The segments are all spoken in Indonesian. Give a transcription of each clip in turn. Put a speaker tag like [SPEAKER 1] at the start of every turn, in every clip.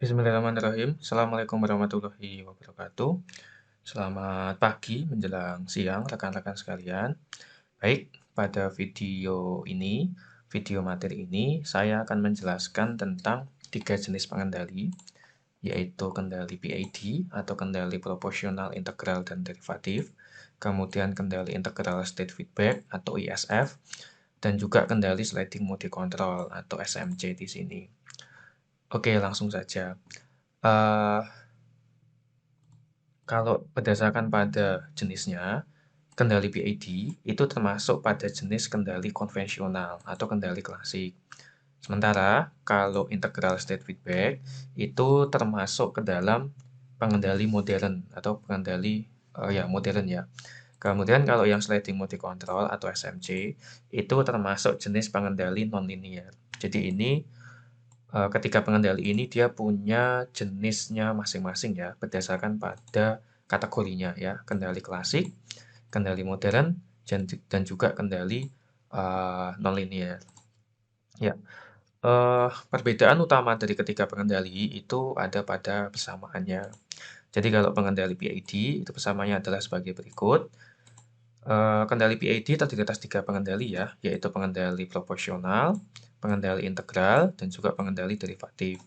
[SPEAKER 1] Bismillahirrahmanirrahim. Assalamualaikum warahmatullahi wabarakatuh. Selamat pagi menjelang siang rekan-rekan sekalian. Baik, pada video materi ini, saya akan menjelaskan tentang tiga jenis pengendali, yaitu kendali PID atau kendali proporsional integral dan derivatif, kemudian kendali integral state feedback atau ISF, dan juga kendali sliding mode control atau SMC di sini. Oke, langsung saja. Eh, Kalau berdasarkan pada jenisnya, kendali PID itu termasuk pada jenis kendali konvensional atau kendali klasik. Sementara kalau integral state feedback itu termasuk ke dalam pengendali modern atau pengendali modern ya. Kemudian kalau yang sliding mode control atau SMC itu termasuk jenis pengendali nonlinear. Jadi ini ketiga pengendali ini dia punya jenisnya masing-masing ya, berdasarkan pada kategorinya ya, kendali klasik, kendali modern, dan juga kendali nonlinear. Ya, perbedaan utama dari ketiga pengendali itu ada pada persamaannya. Jadi kalau pengendali PID itu persamaannya adalah sebagai berikut. Kendali PID terdiri atas tiga pengendali ya, yaitu pengendali proporsional, pengendali integral, dan juga pengendali derivatif.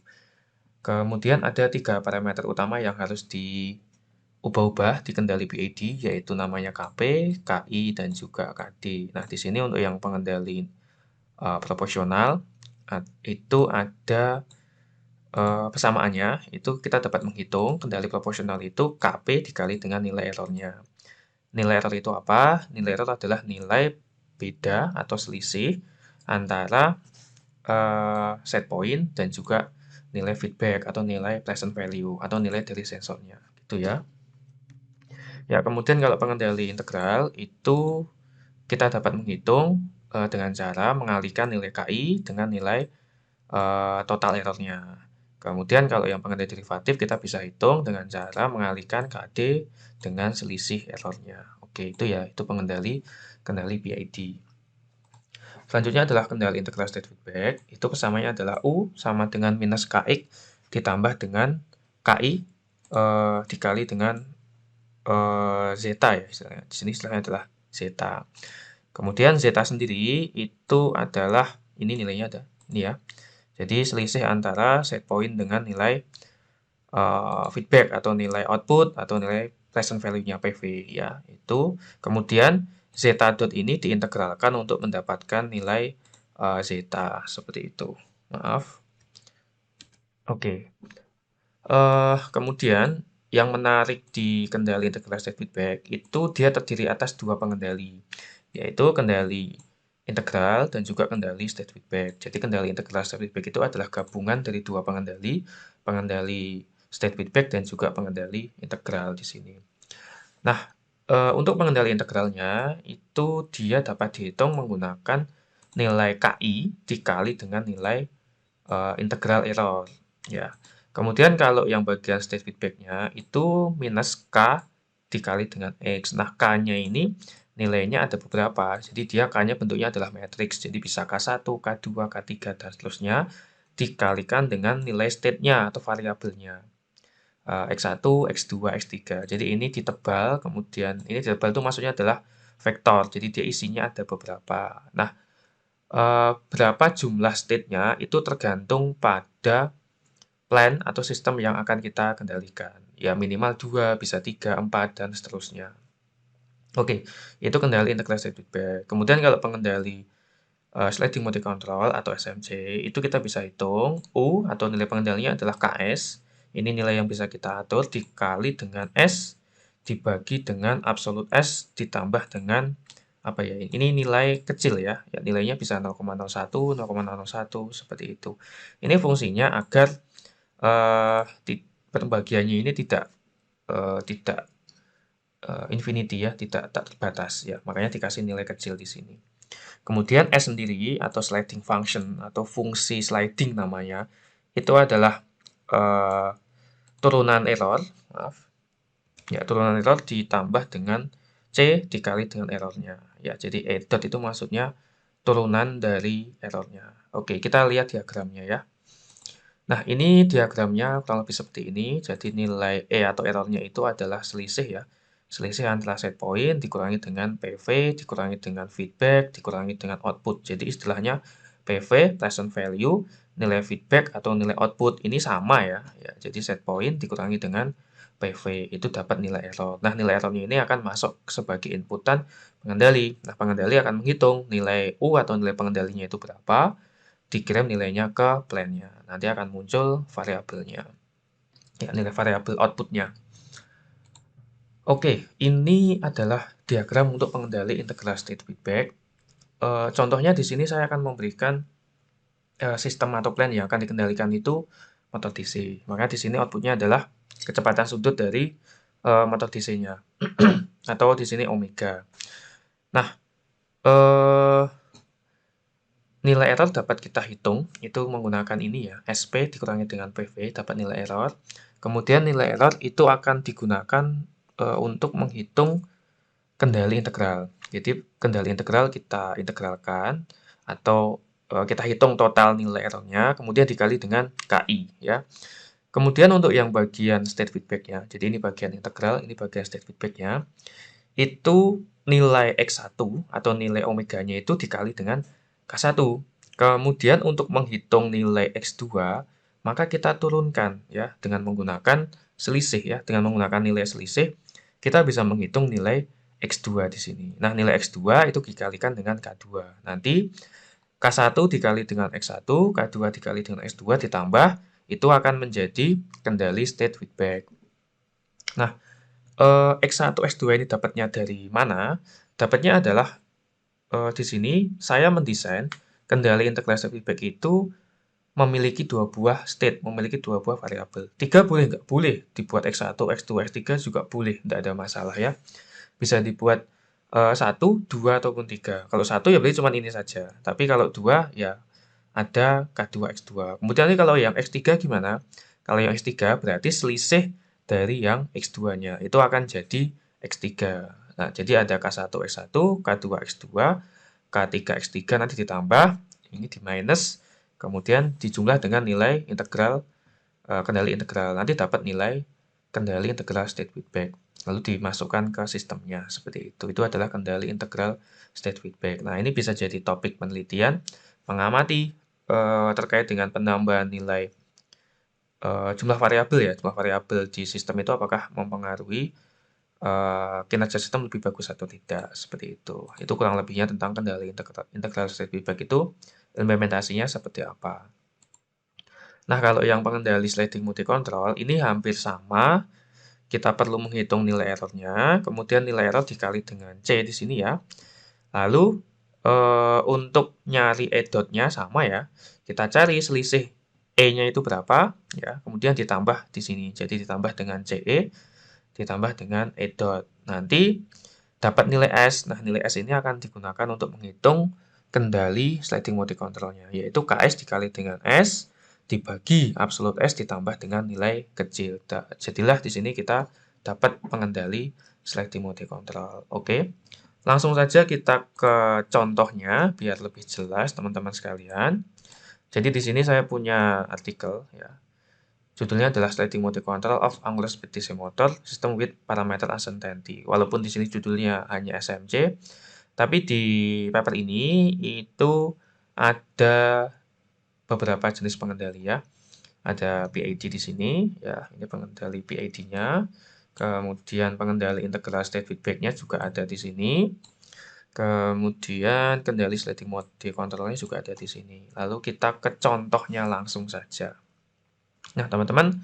[SPEAKER 1] Kemudian ada tiga parameter utama yang harus diubah-ubah di kendali PID, yaitu namanya KP, KI, dan juga KD. Nah, di sini untuk yang pengendali proporsional, itu ada persamaannya, itu kita dapat menghitung kendali proporsional itu KP dikali dengan nilai errornya. Nilai error itu apa? Nilai error adalah nilai beda atau selisih antara set point dan juga nilai feedback atau nilai present value atau nilai dari sensornya gitu ya. Ya, kemudian kalau pengendali integral itu kita dapat menghitung dengan cara mengalihkan nilai KI dengan nilai total errornya. Kemudian kalau yang pengendali derivatif kita bisa hitung dengan cara mengalihkan KD dengan selisih errornya. Oke, itu ya, itu kendali PID. Selanjutnya adalah kendali integral state feedback. Itu persamaannya adalah U sama dengan minus KX ditambah dengan KI dikali dengan zeta ya istilahnya. Di sini istilahnya adalah zeta. Kemudian zeta sendiri itu adalah ini nilainya ada ini ya. Jadi selisih antara set point dengan nilai feedback atau nilai output atau nilai present value-nya PV ya. Itu kemudian zeta dot ini diintegralkan untuk mendapatkan nilai zeta seperti itu. Maaf. Oke. Kemudian yang menarik di kendali integral state feedback itu dia terdiri atas dua pengendali, yaitu kendali integral dan juga kendali state feedback. Jadi kendali integral state feedback itu adalah gabungan dari dua pengendali, pengendali state feedback dan juga pengendali integral di sini. Nah, untuk pengendali integralnya itu dia dapat dihitung menggunakan nilai KI dikali dengan nilai integral error ya. Kemudian kalau yang bagian state feedback-nya itu minus K dikali dengan X. Nah, K-nya ini nilainya ada beberapa. Jadi dia K-nya bentuknya adalah matriks. Jadi bisa K1, K2, K3, dan seterusnya dikalikan dengan nilai state-nya atau variabelnya. X1, X2, X3. Jadi ini ditebal, kemudian ini ditebal itu maksudnya adalah vektor. Jadi dia isinya ada beberapa. Nah, berapa jumlah state-nya itu tergantung pada plan atau sistem yang akan kita kendalikan. Ya minimal 2, bisa 3, 4, dan seterusnya. Oke, itu kendali integral state feedback. Kemudian kalau pengendali sliding mode control atau SMC, itu kita bisa hitung U atau nilai pengendalinya adalah KS. Ini nilai yang bisa kita atur dikali dengan S dibagi dengan absolute S ditambah dengan apa ya? Ini nilai kecil ya. Ya nilainya bisa 0,01, 0,001 seperti itu. Ini fungsinya agar pembagiannya ini tidak infinity ya, tidak tak terbatas ya. Makanya dikasih nilai kecil di sini. Kemudian S sendiri atau sliding function atau fungsi sliding namanya itu adalah turunan error, maaf. Ya, turunan error ditambah dengan C dikali dengan errornya. Ya, jadi E dot itu maksudnya turunan dari errornya. Oke, kita lihat diagramnya ya. Nah, ini diagramnya kurang lebih seperti ini. Jadi nilai E atau errornya itu adalah selisih ya. Selisih antara set point dikurangi dengan PV, dikurangi dengan feedback, dikurangi dengan output. Jadi istilahnya PV, present value, nilai feedback atau nilai output ini sama ya. Jadi set point dikurangi dengan PV itu dapat nilai error. Nah, nilai errornya ini akan masuk sebagai inputan pengendali. Nah, pengendali akan menghitung nilai U atau nilai pengendalinya itu berapa, dikirim nilainya ke plan-nya. Nanti akan muncul variabelnya. Ya, nilai variabel output-nya. Oke, ini adalah diagram untuk pengendali integral state feedback. Contohnya di sini saya akan memberikan sistem atau plan yang akan dikendalikan itu motor DC. Maka di sini outputnya adalah kecepatan sudut dari motor DC-nya. Atau di sini omega. Nah, eh, nilai error dapat kita hitung, itu menggunakan ini ya, SP dikurangi dengan PV, dapat nilai error. Kemudian nilai error itu akan digunakan untuk menghitung kendali integral. Jadi kendali integral kita integralkan, atau kita hitung total nilai errornya, kemudian dikali dengan KI ya. Kemudian untuk yang bagian state feedback-nya, jadi ini bagian integral, ini bagian state feedback-nya, itu nilai X1 atau nilai omeganya itu dikali dengan K1. Kemudian untuk menghitung nilai X2, maka kita turunkan ya dengan menggunakan selisih ya, dengan menggunakan nilai selisih, kita bisa menghitung nilai X2 di sini. Nah, nilai X2 itu dikalikan dengan K2. Nanti K1 dikali dengan X1, K2 dikali dengan X2 ditambah, itu akan menjadi kendali state feedback. Nah, X1, X2 ini dapatnya dari mana? Dapatnya adalah di sini saya mendesain kendali integral state feedback itu memiliki dua buah state, memiliki dua buah variabel. 3 boleh nggak? Boleh. Dibuat X1, X2, X3 juga boleh, nggak ada masalah ya. Bisa dibuat 1, 2, ataupun 3. Kalau 1 ya berarti cuma ini saja. Tapi kalau 2 ya ada K2, X2. Kemudian ini kalau yang X3 gimana? Kalau yang X3 berarti selisih dari yang X2-nya. Itu akan jadi X3. Nah, jadi ada K1, X1, K2, X2, K3, X3 nanti ditambah, ini di minus, kemudian dijumlah dengan nilai integral, kendali integral. Nanti dapat nilai kendali integral state feedback. Lalu dimasukkan ke sistemnya, seperti itu. Itu adalah kendali integral state feedback. Nah, ini bisa jadi topik penelitian, mengamati terkait dengan penambahan nilai jumlah variabel ya, jumlah variabel di sistem itu apakah mempengaruhi kinerja sistem lebih bagus atau tidak, seperti itu. Itu kurang lebihnya tentang kendali integral state feedback itu, implementasinya seperti apa. Nah, kalau yang pengendali sliding multi control ini hampir sama. Kita perlu menghitung nilai errornya, kemudian nilai error dikali dengan C di sini ya. Lalu untuk nyari E dot-nya sama ya, kita cari selisih E-nya itu berapa, ya, kemudian ditambah di sini. Jadi ditambah dengan CE, ditambah dengan E dot. Nanti dapat nilai S. Nah, nilai S ini akan digunakan untuk menghitung kendali sliding multi control-nya, yaitu KS dikali dengan S, dibagi absolute S ditambah dengan nilai kecil. Jadilah di sini kita dapat pengendali sliding multi control. Oke. Langsung saja kita ke contohnya biar lebih jelas teman-teman sekalian. Jadi di sini saya punya artikel ya. Judulnya adalah Sliding Multi Control of Angular Speed DC Motor System with Parameter Uncertainty. Walaupun di sini judulnya hanya SMC, tapi di paper ini itu ada beberapa jenis pengendali ya. Ada PID di sini, ya ini pengendali PID-nya. Kemudian pengendali integral state feedback-nya juga ada di sini. Kemudian kendali sliding mode control-nya juga ada di sini. Lalu kita ke contohnya langsung saja. Nah, teman-teman,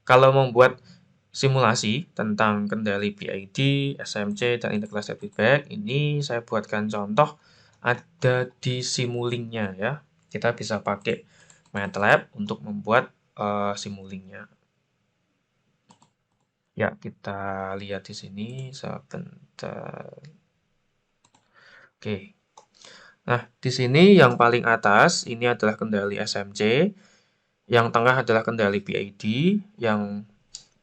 [SPEAKER 1] kalau membuat simulasi tentang kendali PID, SMC, dan integral state feedback, ini saya buatkan contoh ada di Simulink-nya ya. Kita bisa pakai MATLAB untuk membuat Simulink-nya. Ya, kita lihat di sini sebentar. Oke. Nah, di sini yang paling atas ini adalah kendali SMC, yang tengah adalah kendali PID, yang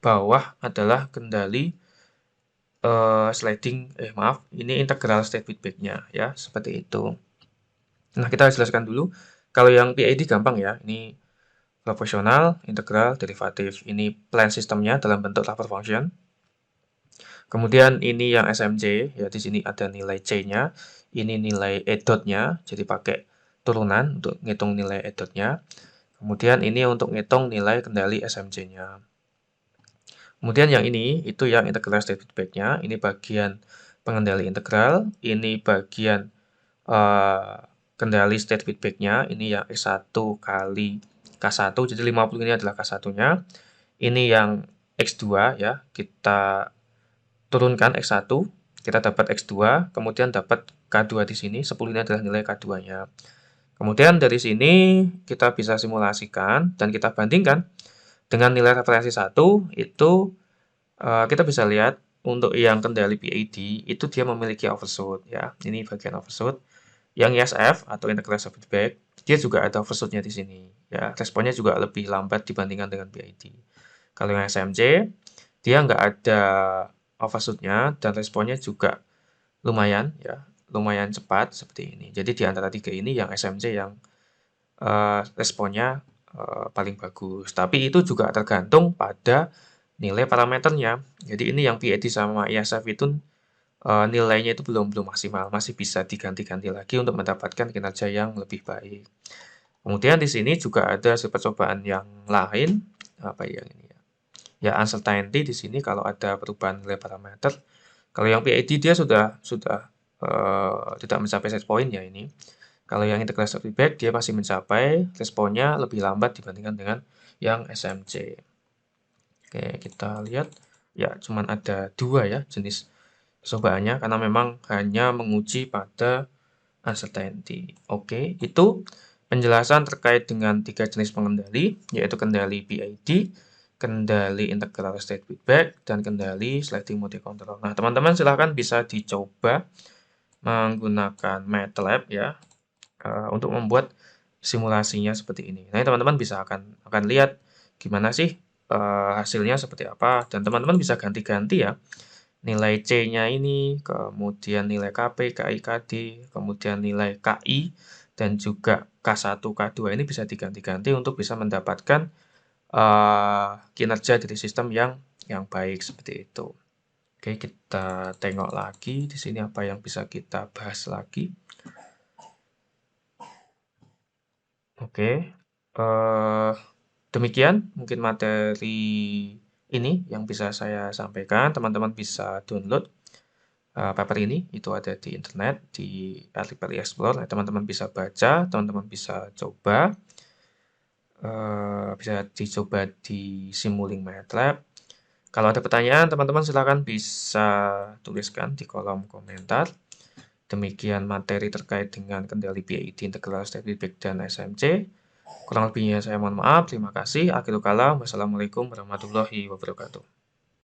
[SPEAKER 1] bawah adalah kendali ini integral state feedback-nya ya, seperti itu. Nah, kita jelaskan dulu. Kalau yang PID gampang ya, ini proporsional, integral, derivatif. Ini plan sistemnya dalam bentuk lapar function. Kemudian ini yang SMJ, ya di sini ada nilai C-nya, ini nilai E dot-nya, jadi pakai turunan untuk ngitung nilai E dot-nya. Kemudian ini untuk ngitung nilai kendali SMJ-nya. Kemudian yang ini, itu yang integral state feedback-nya, ini bagian pengendali integral, ini bagian kendali state feedback-nya, ini yang X1 kali K1, jadi 50 ini adalah K1-nya. Ini yang X2 ya, kita turunkan X1, kita dapat X2, kemudian dapat K2 di sini, 10 ini adalah nilai K2-nya. Kemudian dari sini kita bisa simulasikan dan kita bandingkan dengan nilai referensi 1, itu kita bisa lihat untuk yang kendali PID, itu dia memiliki overshoot ya. Ini bagian overshoot. Yang ISF atau integral feedback, dia juga ada overshoot-nya di sini ya. Responnya juga lebih lambat dibandingkan dengan PID. Kalau yang SMJ, dia nggak ada overshoot-nya dan responnya juga lumayan ya, lumayan cepat seperti ini. Jadi di antara tiga ini yang SMJ yang responnya paling bagus. Tapi itu juga tergantung pada nilai parameternya. Jadi ini yang PID sama ISF itu nilainya itu belum maksimal, masih bisa diganti-ganti lagi untuk mendapatkan kinerja yang lebih baik. Kemudian di sini juga ada hasil percobaan yang lain, apa ya ini ya? Ya uncertainty di sini kalau ada perubahan nilai parameter. Kalau yang PID dia sudah tidak mencapai set point ya ini. Kalau yang integral feedback dia masih mencapai, responnya lebih lambat dibandingkan dengan yang SMJ. Oke, kita lihat ya cuman ada dua ya jenis percobaannya karena memang hanya menguji pada uncertainty. Oke, itu penjelasan terkait dengan tiga jenis pengendali, yaitu kendali PID, kendali integral state feedback, dan kendali sliding mode control. Nah, teman-teman silahkan bisa dicoba menggunakan MATLAB ya, untuk membuat simulasinya seperti ini. Nah, teman-teman bisa akan lihat gimana sih hasilnya seperti apa, dan teman-teman bisa ganti-ganti ya nilai C-nya ini, kemudian nilai KP, KI, KD, kemudian nilai KI, dan juga K1, K2 ini bisa diganti-ganti untuk bisa mendapatkan kinerja dari sistem yang baik seperti itu. Oke, kita tengok lagi di sini apa yang bisa kita bahas lagi. Oke, demikian mungkin materi ini yang bisa saya sampaikan. Teman-teman bisa download paper ini, itu ada di internet, di artikel Explore. Teman-teman bisa baca, teman-teman bisa coba, bisa dicoba di Simulink MATLAB. Kalau ada pertanyaan, teman-teman silakan bisa tuliskan di kolom komentar. Demikian materi terkait dengan kendali PID, integral state feedback, dan SMC. Kurang lebihnya saya mohon maaf. Terima kasih. Akhirul kalam. Wassalamualaikum warahmatullahi wabarakatuh.